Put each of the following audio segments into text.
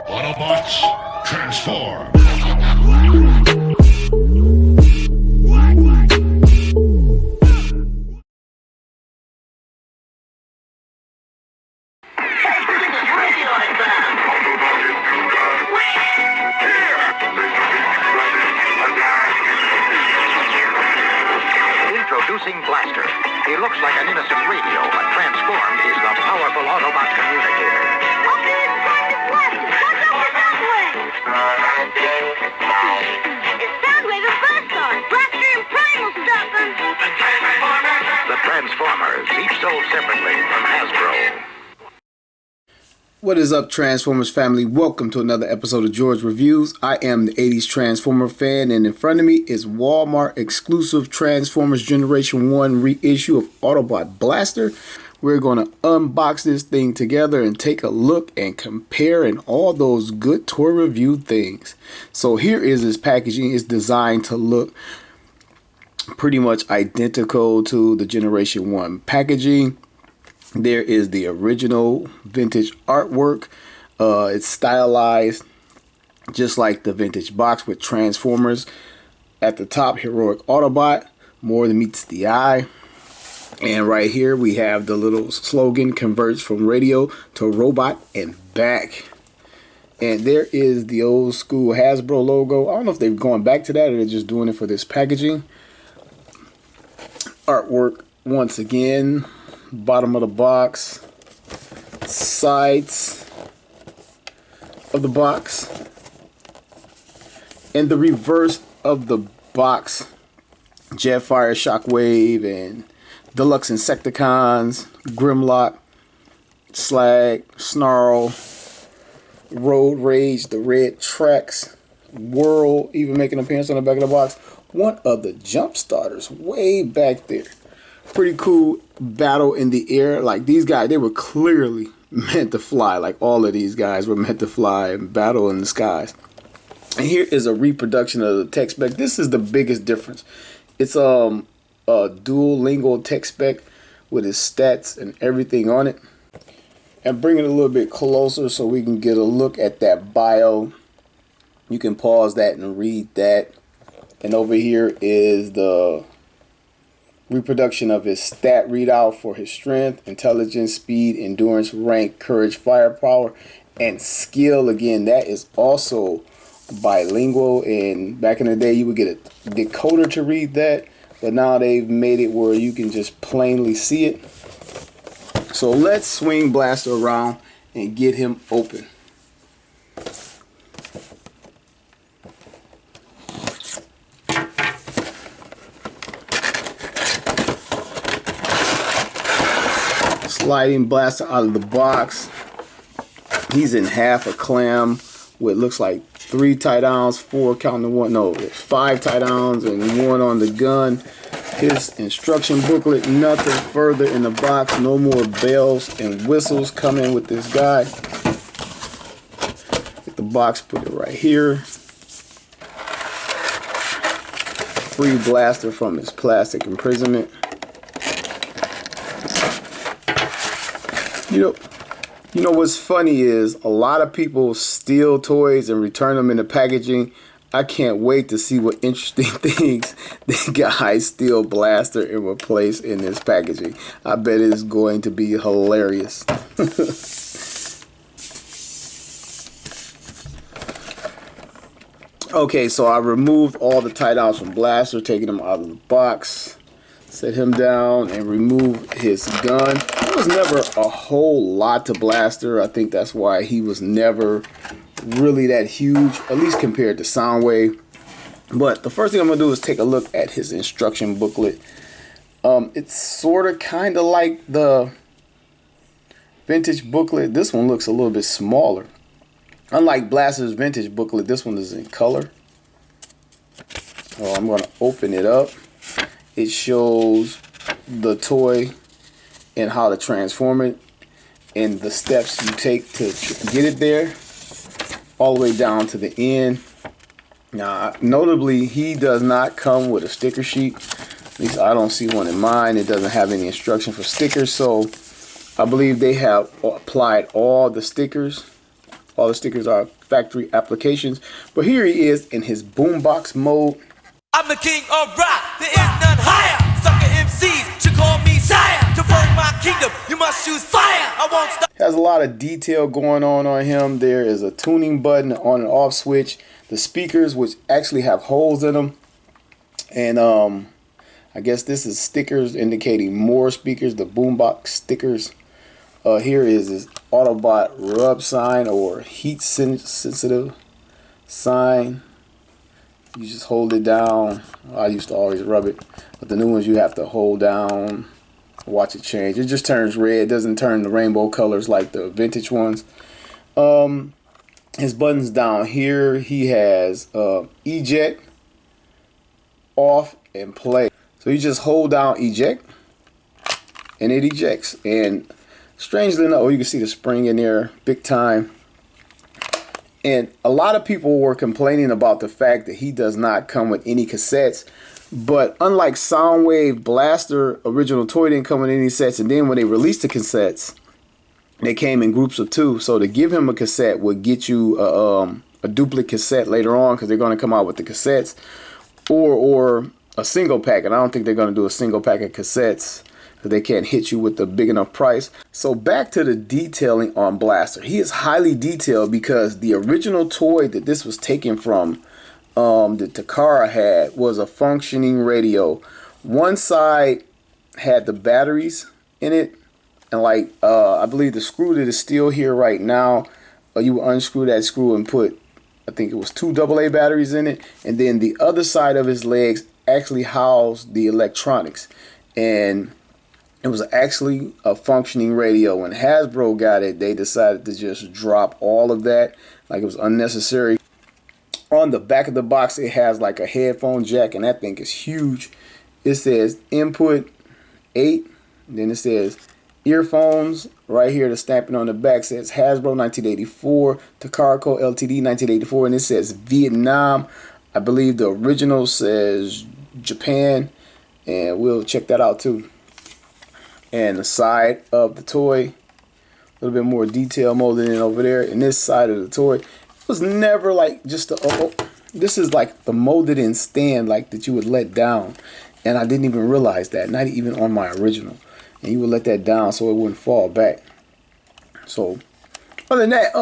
Autobots, transform! Introducing Blaster. He looks like an innocent radio, but transformed is the powerful Autobot Communicator. Okay, it's time to blast it. Watch out for Soundwave! It's Soundwave and Blaster. Blaster and Prime will stop them. The Transformers, each sold separately from Hasbro. What is up, Transformers family? Welcome to another episode of George Reviews. I am the 80s Transformer fan, and in front of me is Wal-Mart exclusive Transformers Generation 1 reissue of Autobot Blaster. We're going to unbox this thing together and take a look and compare and all those good toy review things. So here is this packaging. It's designed to look pretty much identical to the Generation 1 packaging. There is the original vintage artwork. It's stylized just like the vintage box with Transformers. At the top, Heroic Autobot, more than meets the eye. And right here we have the little slogan, converts from radio to robot and back. And there is the old school Hasbro logo. I don't know if they've gone back to that or they're just doing it for this packaging. Artwork once again. Bottom of the box, sides of the box, and the reverse of the box. Jetfire, Shockwave, and Deluxe Insecticons, Grimlock, Slag, Snarl, Road Rage, the Red Tracks, Whirl, even making an appearance on the back of the box. One of the jump starters way back there. Pretty cool battle in the air. Like these guys, they were clearly meant to fly. Like all of these guys were meant to fly and battle in the skies. And here is a reproduction of the tech spec. This is the biggest difference. It's a dual lingual tech spec with its stats and everything on it. And bring it a little bit closer so we can get a look at that bio. You can pause that and read that. And over here is the reproduction of his stat readout for his strength, intelligence, speed, endurance, rank, courage, firepower, and skill. Again, that is also bilingual, and back in the day you would get a decoder to read that, but now they've made it where you can just plainly see it. So let's swing Blaster around and get him open. Sliding Blaster out of the box. He's in half a clam with looks like 3 tie-downs, 4 counting the one. No, there's 5 tie-downs and 1 on the gun. His instruction booklet, nothing further in the box. No more bells and whistles coming with this guy. Get the box, put it right here. Free Blaster from his plastic imprisonment. You know what's funny is a lot of people steal toys and return them in the packaging. I can't wait to see what interesting things the guys steal Blaster and replace in this packaging. I bet it is going to be hilarious. Okay, so I removed all the tie-downs from Blaster, taking them out of the box. Set him down and remove his gun. There was never a whole lot to Blaster. I think that's why he was never really that huge, at least compared to Soundwave. But the first thing I'm going to do is take a look at his instruction booklet. It's sort of kind of like the vintage booklet. This one looks a little bit smaller. Unlike Blaster's vintage booklet, this one is in color. So I'm going to open it up. It shows the toy and how to transform it and the steps you take to get it there, all the way down to the end. Now, notably, he does not come with a sticker sheet. At least I don't see one in mine. It doesn't have any instruction for stickers, so I believe they have applied all the stickers All the stickers are factory applications. But here he is in his boombox mode. I'm the king of rock, there is none higher. Sucker MCs should call me sire. To burn my kingdom, you must choose fire. I won't stop. Has a lot of detail going on him. There is a tuning button, on and off switch. The speakers, which actually have holes in them. And I guess this is stickers indicating more speakers, the boombox stickers. Here is his Autobot rub sign or heat sensitive sign. You just hold it down. I used to always rub it, but the new ones you have to hold down, watch it change. It just turns red. It doesn't turn the rainbow colors like the vintage ones. His buttons down here. He has eject, off, and play. So you just hold down eject, and it ejects. And strangely enough, you can see the spring in there, big time. And a lot of people were complaining about the fact that he does not come with any cassettes. But unlike Soundwave Blaster original toy didn't come with any sets, and then when they released the cassettes, they came in groups of 2. So to give him a cassette would get you a duplicate cassette later on, because they're going to come out with the cassettes, or a single pack. And I don't think they're going to do a single pack of cassettes, because they can't hit you with a big enough price. So back to the detailing on Blaster. He is highly detailed because the original toy that this was taken from, that Takara had, was a functioning radio. One side had the batteries in it, and like I believe the screw that is still here right now, you would unscrew that screw and put, I think it was 2 AA batteries in it, and then the other side of his legs actually housed the electronics. And it was actually a functioning radio. When Hasbro got it, they decided to just drop all of that, like it was unnecessary. On the back of the box, it has like a headphone jack, and that thing is huge. It says input 8, then it says earphones. Right here, the stamping on the back says Hasbro 1984, Takara Ltd 1984, and it says Vietnam. I believe the original says Japan, and we'll check that out too. And the side of the toy, a little bit more detail molded in over there. And this side of the toy, it was never like just this is like the molded in stand like that you would let down. And I didn't even realize that, not even on my original. And you would let that down so it wouldn't fall back. So other than that,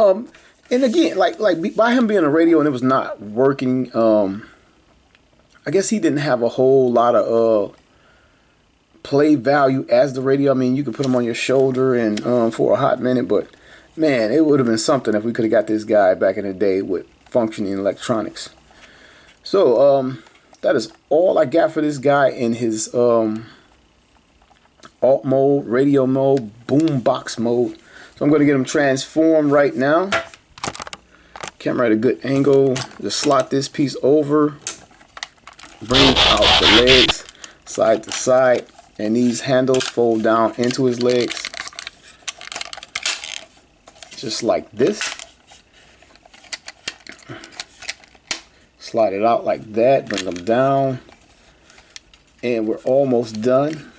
and again, like by him being a radio and it was not working, I guess he didn't have a whole lot of play value as the radio. I mean, you could put him on your shoulder and for a hot minute, but man, it would have been something if we could have got this guy back in the day with functioning electronics. So that is all I got for this guy in his alt mode, radio mode, boombox mode. So I'm going to get him transformed right now. Camera at a good angle. Just slot this piece over, bring out the legs side to side, and these handles fold down into his legs just like this. Slide it out like that, bring them down, and we're almost done.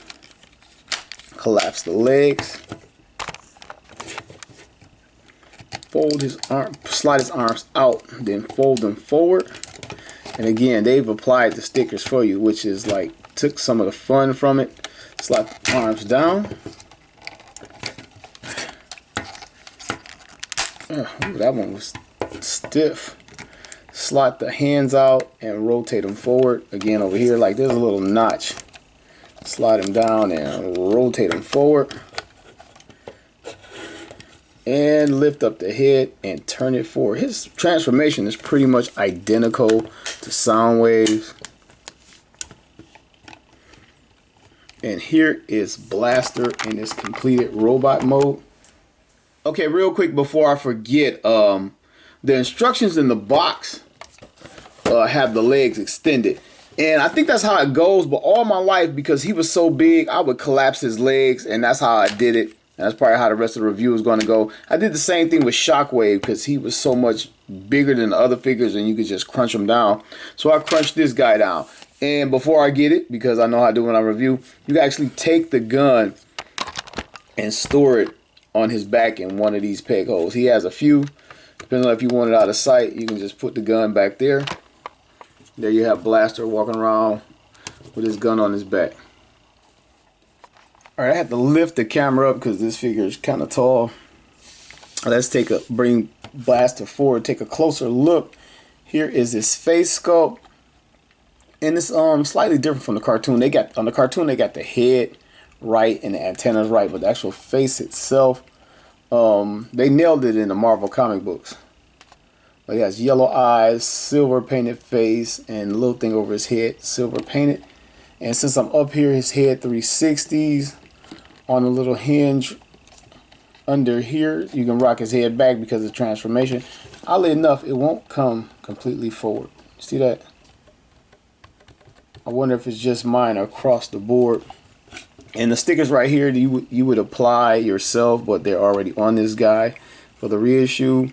Collapse the legs, fold his arm, slide his arms out, then fold them forward. And again, they've applied the stickers for you, which is like took some of the fun from it. Slide the arms down. Ooh, that one was stiff. Slide the hands out and rotate them forward. Again, over here, like there's a little notch. Slide them down and rotate them forward. And lift up the head and turn it forward. His transformation is pretty much identical to Soundwave's. And here is Blaster in his completed robot mode. Okay, real quick before I forget, the instructions in the box have the legs extended. And I think that's how it goes, but all my life, because he was so big, I would collapse his legs, and that's how I did it. And that's probably how the rest of the review is going to go. I did the same thing with Shockwave because he was so much bigger than the other figures and you could just crunch him down. So I crunched this guy down. And before I get it, because I know how I do when I review, you can actually take the gun and store it on his back in one of these peg holes. He has a few. Depending on if you want it out of sight, you can just put the gun back there. There you have Blaster walking around with his gun on his back. Alright, I had to lift the camera up because this figure is kind of tall. Let's bring Blaster forward, take a closer look. Here is his face sculpt. And it's slightly different from the cartoon. On the cartoon they got the head right and the antennas right, but the actual face itself, they nailed it in the Marvel comic books. But he has yellow eyes, silver painted face, and a little thing over his head, silver painted. And since I'm up here, his head 360s on a little hinge under here. You can rock his head back because of transformation. Oddly enough, it won't come completely forward. See that? I wonder if it's just mine or across the board. And the stickers right here, you would apply yourself, but they're already on this guy. For the reissue,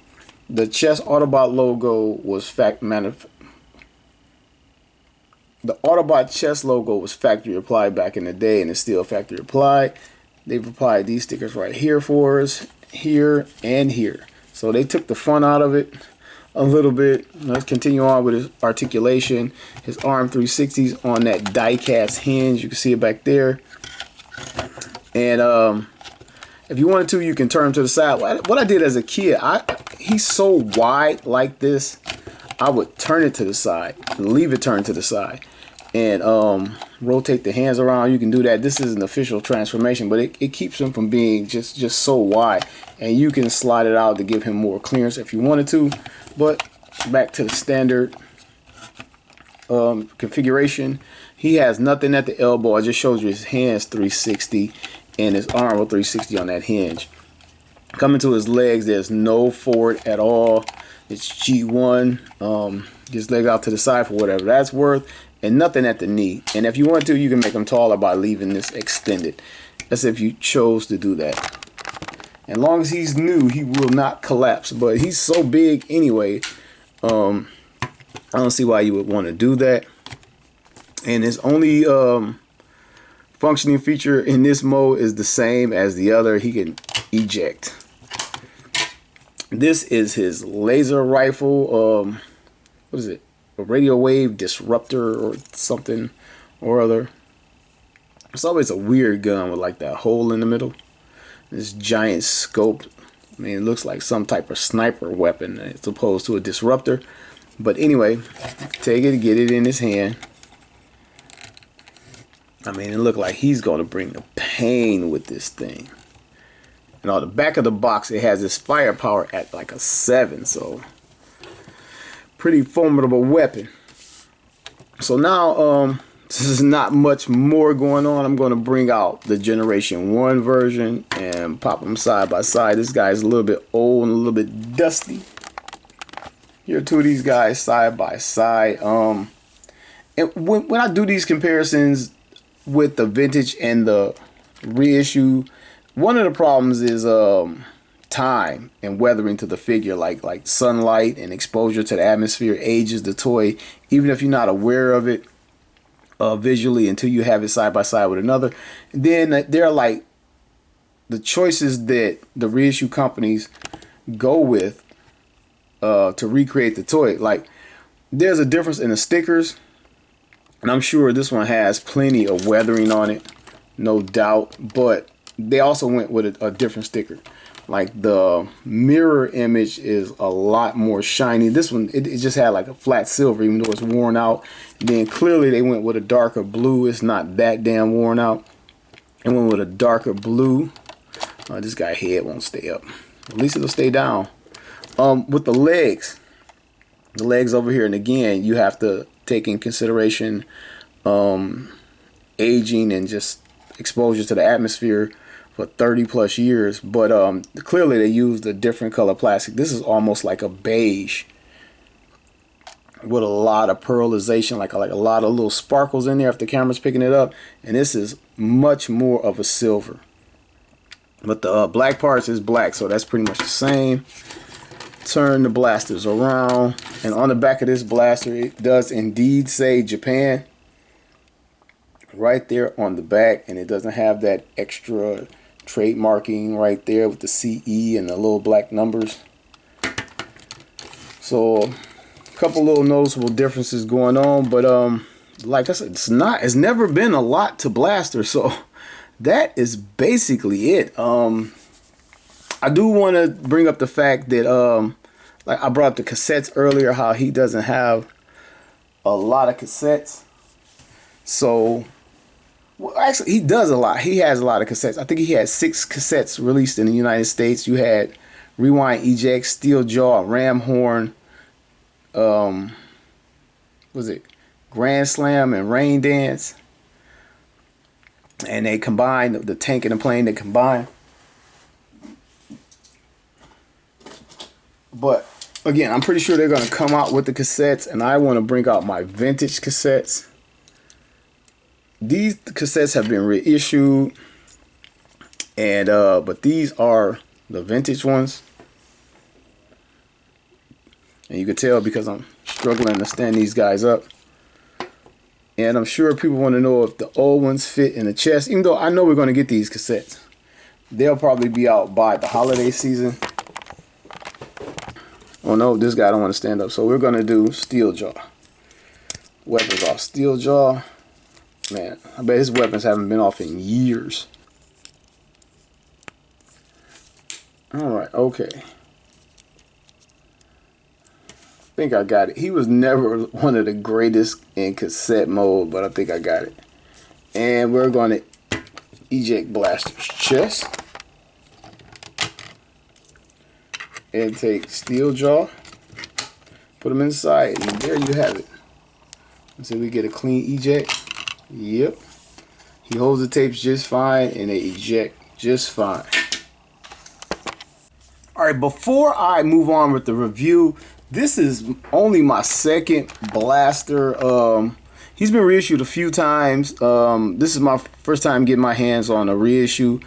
the chest Autobot logo was the Autobot chest logo was factory applied back in the day, and it's still factory applied. They've applied these stickers right here for us, here and here. So they took the fun out of it a little bit. Let's continue on with his articulation. His arm 360s on that die-cast hinge. You can see it back there. And if you wanted to, you can turn him to the side. What I did as a kid, he's so wide like this, I would turn it to the side and leave it turned to the side and rotate the hands around. You can do that. This is an official transformation, but it keeps him from being just so wide, and you can slide it out to give him more clearance if you wanted to. But back to the standard configuration, he has nothing at the elbow. It just shows you his hands 360 and his arm 360 on that hinge. Coming to his legs, there's no forward at all. It's G1. His leg out to the side for whatever that's worth, and nothing at the knee. And if you want to, you can make him taller by leaving this extended. That's if you chose to do that. As long as he's new, he will not collapse. But he's so big anyway, I don't see why you would want to do that. And his only functioning feature in this mode is the same as the other. He can eject. This is his laser rifle. What is it? A radio wave disruptor or something or other. It's always a weird gun with like that hole in the middle. This giant scope. I mean, it looks like some type of sniper weapon as opposed to a disruptor. But anyway, take it, get it in his hand. I mean, it looked like he's going to bring the pain with this thing. And on the back of the box, it has this firepower at like a 7. So, pretty formidable weapon. So now, this is not much more going on. I'm going to bring out the Generation 1 version and pop them side by side. This guy's a little bit old and a little bit dusty. Here are two of these guys side by side. And when I do these comparisons with the vintage and the reissue, one of the problems is time and weathering to the figure. Like sunlight and exposure to the atmosphere ages the toy, even if you're not aware of it visually until you have it side by side with another. Then there are like the choices that the reissue companies go with to recreate the toy. Like there's a difference in the stickers, and I'm sure this one has plenty of weathering on it, no doubt, but they also went with a different sticker. Like the mirror image is a lot more shiny. This one, it just had like a flat silver, even though it's worn out. And then clearly they went with a darker blue. It's not that damn worn out. They went with a darker blue. This guy's head won't stay up. At least it'll stay down. With the legs over here, and again, you have to take in consideration aging and just exposure to the atmosphere for 30 plus years. But clearly they used a different color plastic. This is almost like a beige with a lot of pearlization, like a lot of little sparkles in there if the camera's picking it up. And this is much more of a silver. But the black parts is black, so that's pretty much the same. Turn the blasters around, and on the back of this blaster, it does indeed say Japan right there on the back, and it doesn't have that extra trademarking right there with the CE and the little black numbers. So a couple little noticeable differences going on, but like I said, it's never been a lot to Blaster, so that is basically it. I do want to bring up the fact that like I brought up the cassettes earlier, how he doesn't have a lot of cassettes. So, well, actually, he does a lot. He has a lot of cassettes. I think he had 6 cassettes released in the United States. You had Rewind, Eject, Steel Jaw, Ram Horn, was it Grand Slam and Rain Dance? And they combined, the tank and the plane, they combined. But again, I'm pretty sure they're going to come out with the cassettes, and I want to bring out my vintage cassettes. These cassettes have been reissued, and but these are the vintage ones, and you can tell because I'm struggling to stand these guys up. And I'm sure people want to know if the old ones fit in the chest, even though I know we're going to get these cassettes. They'll probably be out by the holiday season. Oh no, this guy don't want to stand up, so we're going to do Steel Jaw. Weapons off Steel Jaw. Man, I bet his weapons haven't been off in years. Alright, okay. I think I got it. He was never one of the greatest in cassette mode, but I think I got it. And we're going to eject Blaster's chest. And take Steel Jaw. Put him inside, and there you have it. Let's see if we get a clean eject. Yep. He holds the tapes just fine, and they eject just fine. Alright, before I move on with the review, this is only my second Blaster. He's been reissued a few times. This is my first time getting my hands on a reissue.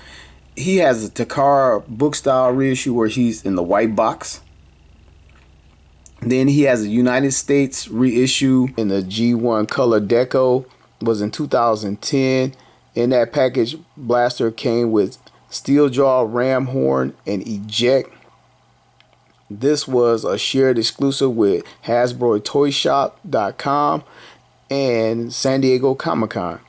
He has a Takara book style reissue where he's in the white box. Then he has a United States reissue in the G1 color deco. Was in 2010. In that package, Blaster came with Steel Jaw, Ram Horn, and Eject. This was a shared exclusive with Hasbro Toyshop.com and San Diego Comic-Con.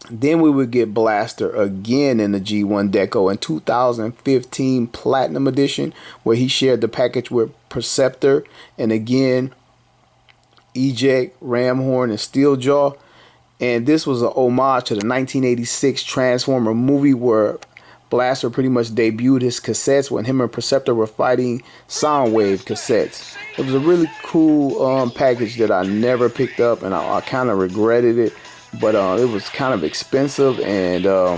Then we would get Blaster again in the G1 Deco in 2015 Platinum Edition, where he shared the package with Perceptor, and again Eject, Ram Horn, and Steel Jaw. And this was an homage to the 1986 Transformer movie where Blaster pretty much debuted his cassettes when him and Perceptor were fighting Soundwave cassettes. It was a really cool package that I never picked up, and I kind of regretted it. But it was kind of expensive, and I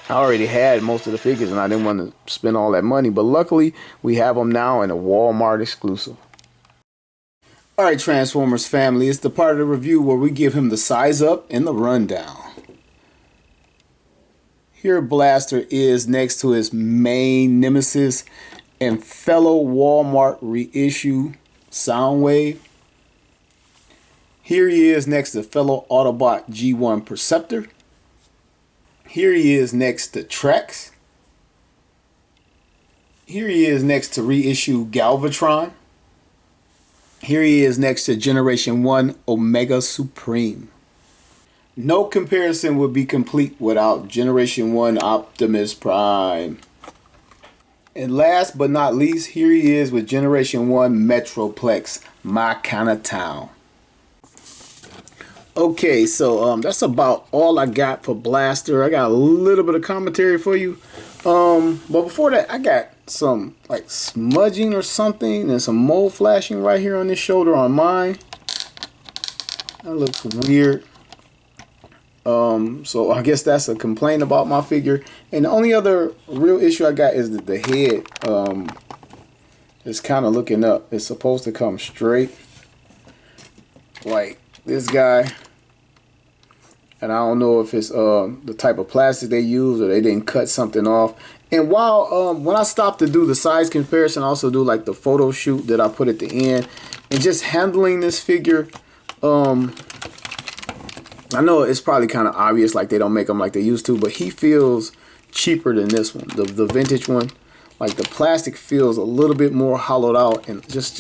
already had most of the figures, and I didn't want to spend all that money. But luckily, we have them now in a Wal-Mart exclusive. Alright, Transformers family, it's the part of the review where we give him the size up and the rundown. Here Blaster is next to his main nemesis and fellow Wal-Mart reissue Soundwave. Here he is next to fellow Autobot G1 Perceptor. Here he is next to Trex. Here he is next to reissue Galvatron. Here he is next to Generation 1 Omega Supreme. No comparison would be complete without Generation 1 Optimus Prime. And last but not least, here he is with Generation 1 Metroplex, My Kinda Town. Okay, so that's about all I got for Blaster. I got a little bit of commentary for you. But before that, I got some like smudging or something and some mold flashing right here on this shoulder on mine. That looks weird. So I guess that's a complaint about my figure. And the only other real issue I got is that the head is kind of looking up. It's supposed to come straight like this guy. And I don't know if it's the type of plastic they use or they didn't cut something off. And while when I stopped to do the size comparison, I also do like the photo shoot that I put at the end. And just handling this figure, I know it's probably kind of obvious, like they don't make them like they used to, but he feels cheaper than this one, the vintage one. Like the plastic feels a little bit more hollowed out and just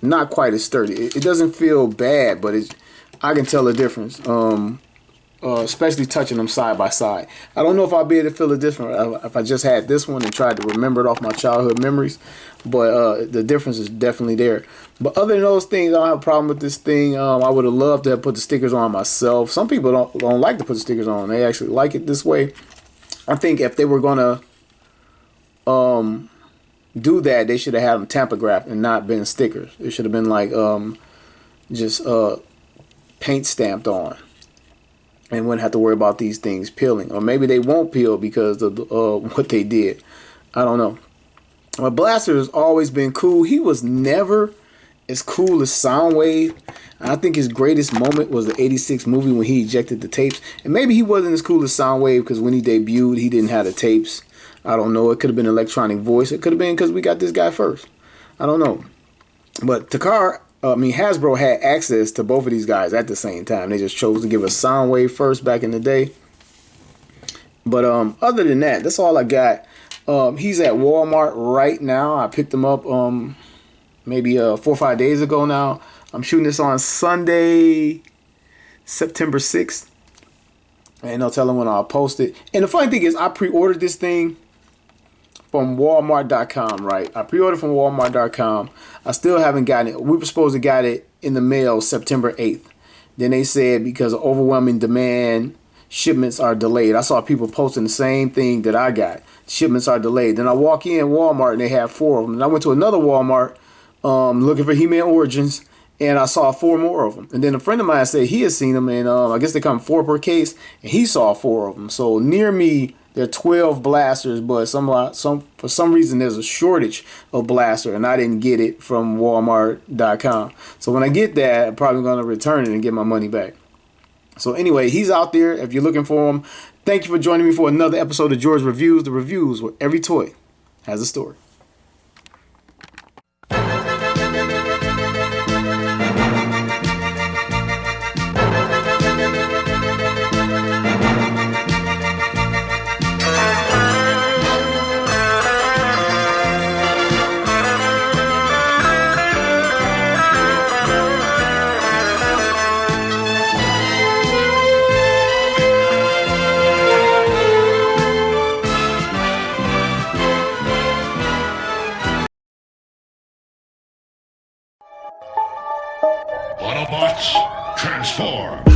not quite as sturdy. It doesn't feel bad, but I can tell the difference. Especially touching them side by side. I don't know if I'll be able to feel the difference if I just had this one and tried to remember it off my childhood memories, but the difference is definitely there. But other than those things, I don't have a problem with this thing. I would have loved to have put the stickers on myself. Some people don't like to put the stickers on. They actually like it this way. I think if they were gonna do that, they should have had them Tampa graphed and not been stickers. It should have been like just paint stamped on, and wouldn't have to worry about these things peeling. Or maybe they won't peel because of what they did. I don't know. But Blaster has always been cool. He was never as cool as Soundwave. I think his greatest moment was the '86 movie when he ejected the tapes. And maybe he wasn't as cool as Soundwave because when he debuted, he didn't have the tapes. I don't know. It could have been electronic voice. It could have been because we got this guy first. I don't know. But Hasbro had access to both of these guys at the same time. They just chose to give us Soundwave first back in the day. But other than that, that's all I got. He's at Walmart right now. I picked him up maybe 4 or 5 days ago now. I'm shooting this on Sunday, September 6th. And I'll tell him when I'll post it. And the funny thing is, I pre-ordered this thing from Wal-Mart.com, right? I pre-ordered from Wal-Mart.com. I still haven't gotten it. We were supposed to get it in the mail September 8th. Then they said because of overwhelming demand, shipments are delayed. I saw people posting the same thing that I got. Shipments are delayed. Then I walk in Walmart and they have 4 of them. And I went to another Walmart looking for He-Man Origins, and I saw 4 more of them. And then a friend of mine said he had seen them, and I guess they come 4 per case, and he saw 4 of them. So near me, there are 12 blasters, but for some reason there's a shortage of blaster, and I didn't get it from Walmart.com. So when I get that, I'm probably going to return it and get my money back. So anyway, he's out there if you're looking for him. Thank you for joining me for another episode of George Reviews, the reviews where every toy has a story. Autobots, transform!